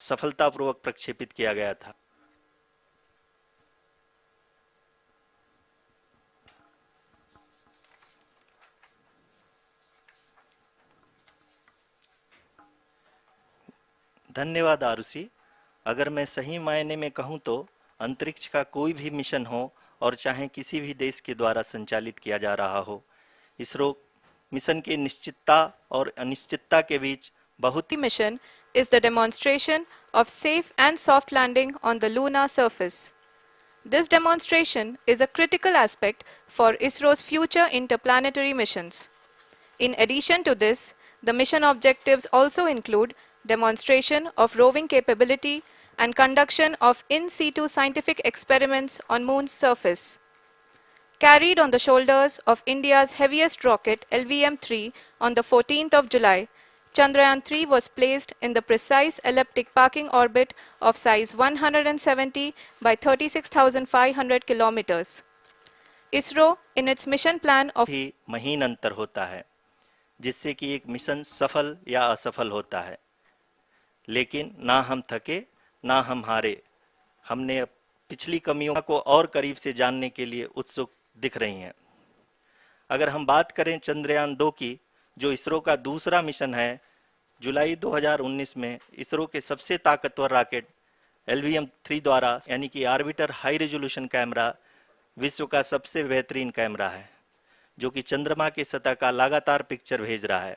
सफलतापूर्वक प्रक्षेपित किया गया था। धन्यवाद आरुषि। अगर मैं सही मायने में कहूं तो अंतरिक्ष का कोई भी मिशन हो और चाहे किसी भी देश के द्वारा संचालित किया जा रहा हो, इसरो मिशन के निश्चितता और अनिश्चितता के बीच बहुत mission is the demonstration of safe and soft landing on the lunar surface. This demonstration is a critical aspect for ISRO's future interplanetary missions. In addition to this, the mission objectives also include demonstration of roving capability and conduction of in situ scientific experiments on Moon's surface. Carried on the shoulders of India's heaviest rocket LVM-3 on the 14th of July, Chandrayaan-3 was placed in the precise elliptic parking orbit of size 170 by 36,500 kilometers. ISRO, in its mission plan of ही महीन अंतर होता है, जिससे कि एक mission सफल या असफल होता है। लेकिन ना हम थके ना हम हारे। हमने पिछली कमियों को और करीब से जानने के लिए उत्सुक दिख रही हैं। अगर हम बात करें चंद्रयान 2 की, जो इसरो का दूसरा मिशन है, जुलाई 2019 में इसरो के सबसे ताकतवर रॉकेट LVM-3 द्वारा, यानी कि ऑर्बिटर हाई रेजोल्यूशन कैमरा, विश्व का सबसे बेहतरीन कैमरा है, जो कि चंद्रमा की सतह का लगातार पिक्चर भेज रहा है।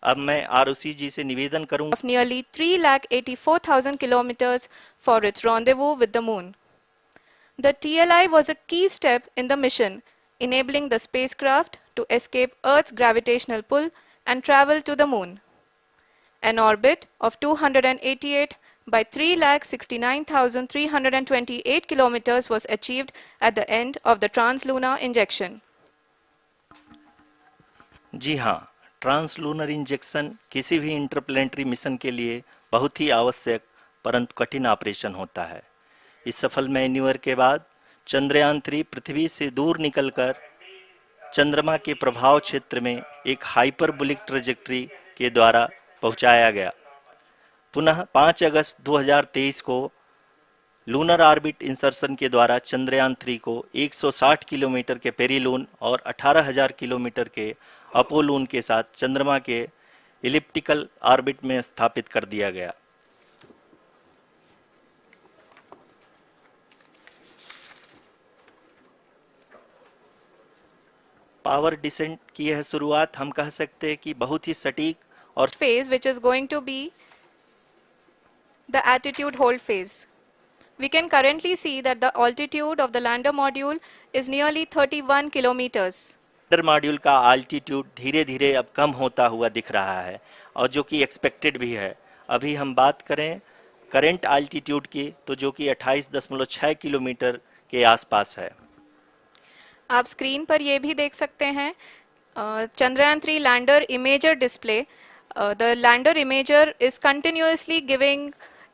अब मैं आरुषि जी से निवेदन करूंगा of nearly 3,84,000 kilometers for its rendezvous with the Moon. The TLI was a key step in the mission, enabling the spacecraft to escape Earth's gravitational pull and travel to the Moon. An orbit of 288 by 3,69,328 kilometers was achieved at the end of the translunar injection. जी हाँ, translunar injection किसी भी interplanetary mission के लिए बहुत ही आवश्यक परंतु कठिन operation होता है। इस सफल मैन्यूवर के बाद चंद्रयान 3 पृथ्वी से दूर निकलकर चंद्रमा के प्रभाव क्षेत्र में एक हाइपरबोलिक ट्रेजेक्टरी के द्वारा पहुंचाया गया। पुनः 5 अगस्त 2023 को लूनर ऑर्बिट इंसर्शन के द्वारा चंद्रयान 3 को 160 किलोमीटर के पेरीलून और 18,000 किलोमीटर के अपोलून के साथ चंद्रमा के इलिप्टिकल ऑर्बिट में स्थापित कर दिया गया। पावर डिसेंट की यह शुरुआत हम कह सकते हैं कि बहुत ही सटीक और phase, which is going to be the attitude hold phase. We can currently see that the altitude of the lander module is nearly 31 kilometers. Lander module का आल्टीट्यूड धीरे धीरे अब कम होता हुआ दिख रहा है, और जो कि एक्सपेक्टेड भी है। अभी हम बात करें करंट आल्टीट्यूड की, तो जो कि 28.6 किलोमीटर के आसपास है। आप स्क्रीन पर ये भी देख सकते हैं Chandrayaan 3 lander imager display. The lander imager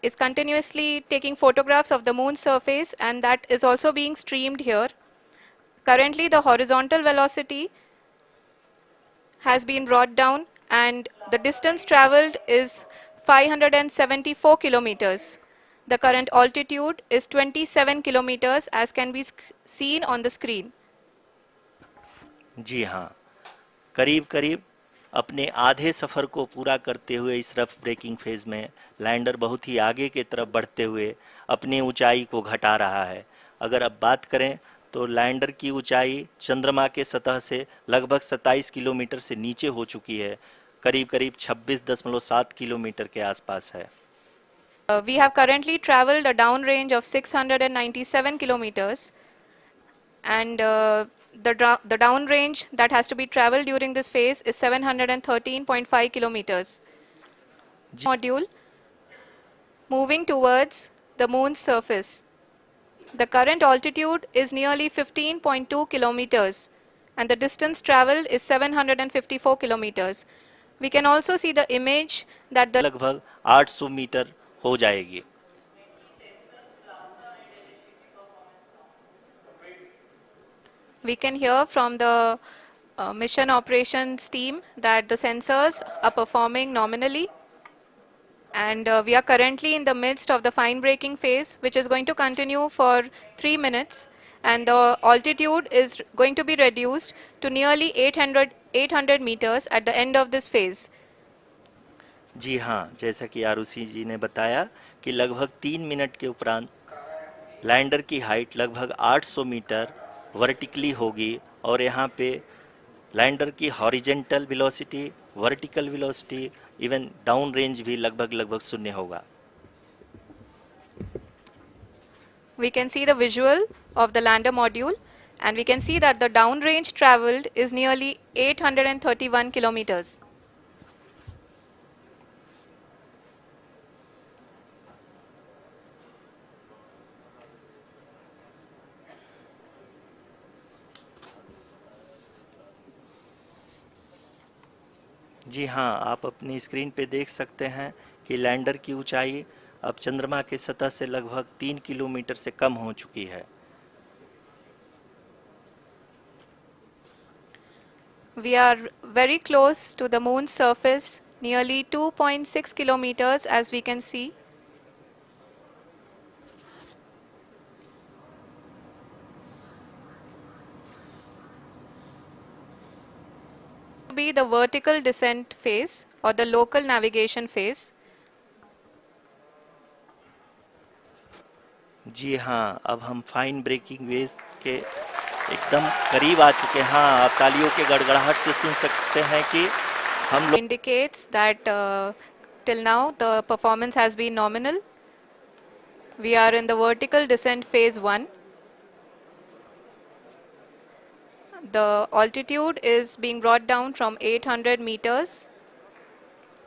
is continuously taking photographs of the moon's surface, and that is also being streamed here. Currently the horizontal velocity has been brought down and the distance traveled is 574 kilometers. The current altitude is 27 kilometers, as can be seen on the screen. जी हाँ, करीब करीब अपने आधे सफ़र को पूरा करते हुए इस रफ ब्रेकिंग फेज में लैंडर बहुत ही आगे की तरफ बढ़ते हुए अपनी ऊंचाई को घटा रहा है। अगर अब बात करें तो लैंडर की ऊंचाई चंद्रमा के सतह से लगभग 27 किलोमीटर से नीचे हो चुकी है, करीब करीब 26.7 किलोमीटर के आसपास है। We have currently traveled a downrange of 697 kilometers, and the downrange that has to be traveled during this phase is 713.5 kilometers. Module moving towards the moon's surface. The current altitude is nearly 15.2 kilometers and the distance traveled is 754 kilometers. We can also see the image that the लगभग 800 metre हो जाएगी। we can hear from the mission operations team that the sensors are performing nominally and we are currently in the midst of the fine braking phase, which is going to continue for 3 minutes, and the altitude is going to be reduced to nearly 800 meters at the end of this phase. जी हाँ, जैसा कि आरुषि जी ने बताया कि लगभग 3 minute के उपरांत lander की हाइट लगभग 800 मीटर वर्टिकली होगी और यहाँ पे लैंडर की horizontal velocity, vertical velocity, even down range भी लगभग लगभग शून्य होगा। We can see the visual of the lander module, and we can see that the downrange traveled is nearly 831 kilometers. जी हाँ, आप अपनी स्क्रीन पे देख सकते हैं कि लैंडर की ऊंचाई अब चंद्रमा की सतह से लगभग 3 किलोमीटर से कम हो चुकी है। We are very close to the moon's surface, nearly 2.6 kilometers, as we can see. Be the vertical descent phase or the local navigation phase. जी हाँ, अब हम फाइन ब्रेकिंग वेव्स के एकदम करीब आ चुके हैं। हाँ, आप तालियों के गड़गड़ाहट से सुन सकते हैं कि हम लोग Indicates that till now the performance has been nominal. We are in the vertical descent phase 1. The altitude is being brought down from 800 meters,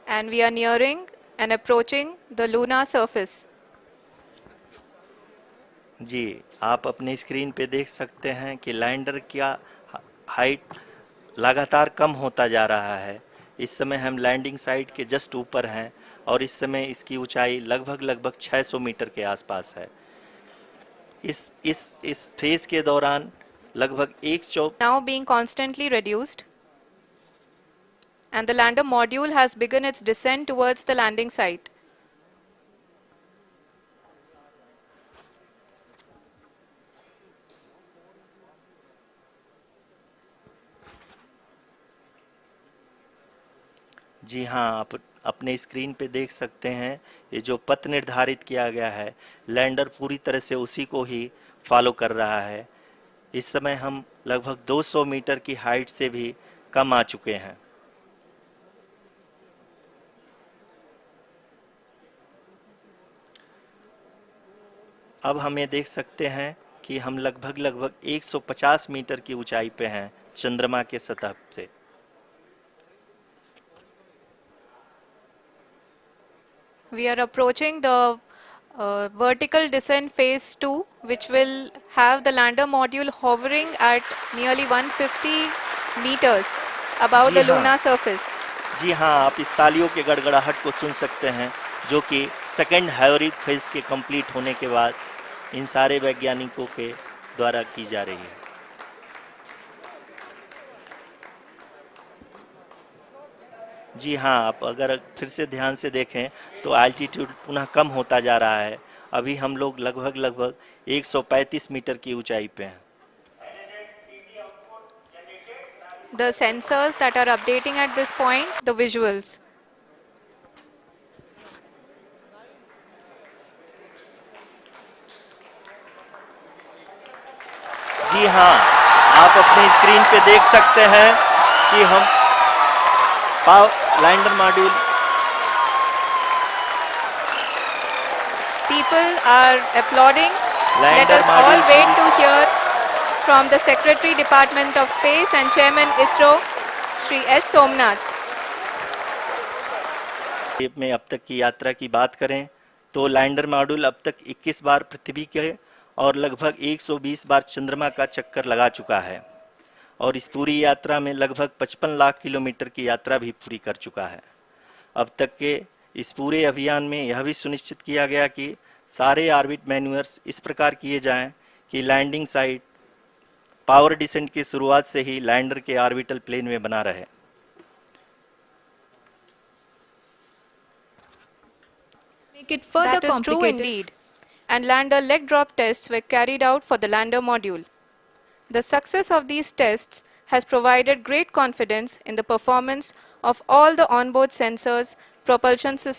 and we are nearing and approaching the lunar surface. जी, आप अपने screen पे देख सकते हैं कि lander का height लगातार कम होता जा रहा है। इस समय हम लैंडिंग साइट के जस्ट ऊपर हैं और इस समय इसकी ऊंचाई लगभग लगभग 600 मीटर के आसपास है। इस फेज के दौरान लगभग Now being constantly reduced, and the lander module has begun its descent towards the landing site. जी हाँ, आप अपने स्क्रीन पे देख सकते हैं ये जो पथ निर्धारित किया गया है, लैंडर पूरी तरह से उसी को ही फॉलो कर रहा है। इस समय हम लगभग 200 मीटर की हाइट से भी कम आ चुके हैं। अब हम ये देख सकते हैं कि हम लगभग लगभग 150 मीटर की ऊंचाई पे हैं चंद्रमा के सतह से। We are approaching the vertical descent phase 2, which will have the lander module hovering at nearly 150 meters above ji the हाँ। lunar surface. जी हाँ, आप इस तालियों के गड़गड़ाहट को सुन सकते हैं जो कि सेकंड हाइब्रिड फेज के कंप्लीट होने के बाद इन सारे वैज्ञानिकों के द्वारा की जा रही है। जी हाँ, आप अगर फिर से ध्यान से देखें तो एल्टीट्यूड पुनः कम होता जा रहा है। अभी हम लोग लगभग लगभग 135 मीटर की ऊंचाई पे हैं। The sensors that are updating at this point, the visuals. जी हाँ, आप अपनी स्क्रीन पे देख सकते हैं कि हम lander module People are applauding. Let lander us all module wait to hear from the Secretary Department of Space and Chairman ISRO, Shri S. Somnath. में अब तक की यात्रा की बात करें तो लैंडर मॉड्यूल अब तक 21 बार पृथ्वी के और लगभग 120 बार चंद्रमा का चक्कर लगा चुका है और इस पूरी यात्रा में लगभग 55 लाख किलोमीटर की यात्रा भी पूरी कर चुका है। अब तक के इस पूरे अभियान में यह भी सुनिश्चित किया गया कि सारे ऑर्बिट मैन्यूअर्स इस प्रकार किए जाएं कि लैंडिंग साइट पावर डिसेंट की शुरुआत से ही लैंडर के ऑर्बिटल प्लेन में बना रहे। make it further That is true complicated. indeed. And lander leg drop tests were carried out for the lander module. The success of these tests has provided great confidence in the performance of all the onboard sensors, propulsion systems,